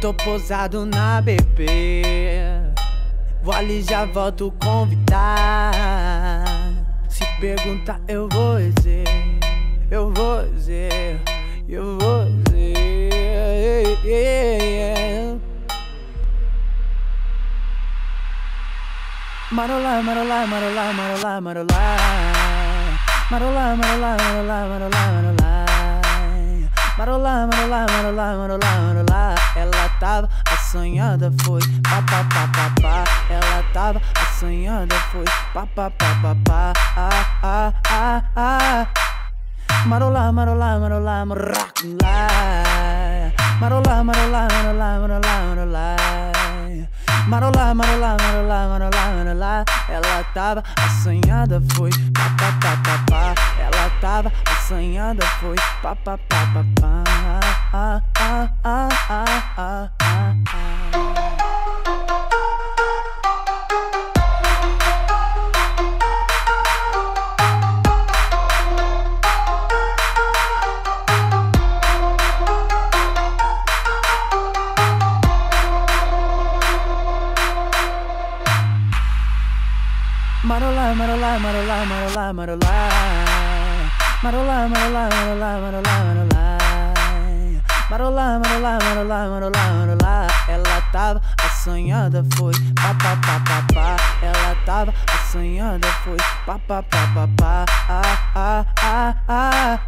tô posado na BP. Vou ali, já volto convidar. Se perguntar eu vou dizer, eu vou dizer, eu vou dizer. Marolá, marolá, marolá, marolá, marolá. Marolá, marolá, marolá, marolá, marolá. Marolá, marolá, marolá, marolá, marolá. Ela tava assanhada, foi pá, pá, pá, pá, pá. Ela tava assanhada, foi pá, pá, pá, pá, pá. Ah, ah, ah, ah. Marolá, marolá, marolá, marolá. Marolá, marolá, marolá, marolá, marolá. Marolá, marolá, marolá, marolá, marolá. Ela tava assanhada, foi pá, pá, pá, pá, pá. Ela tava assanhada, foi pá, pá, pá, pá, pá. Ah, ah, ah, ah, ah, ah, Marolá, marolá, marolá, marolá, marolá. Marolá, marolá, marolá, marolá, marolá. Marolá, marolá, marolá, marolá, marolá. Ela tava assanhada, foi pá, pá, pá, pá, pá. Ela tava assanhada, foi pá, pá, pá, pá, pá. Ah, ah, ah, ah.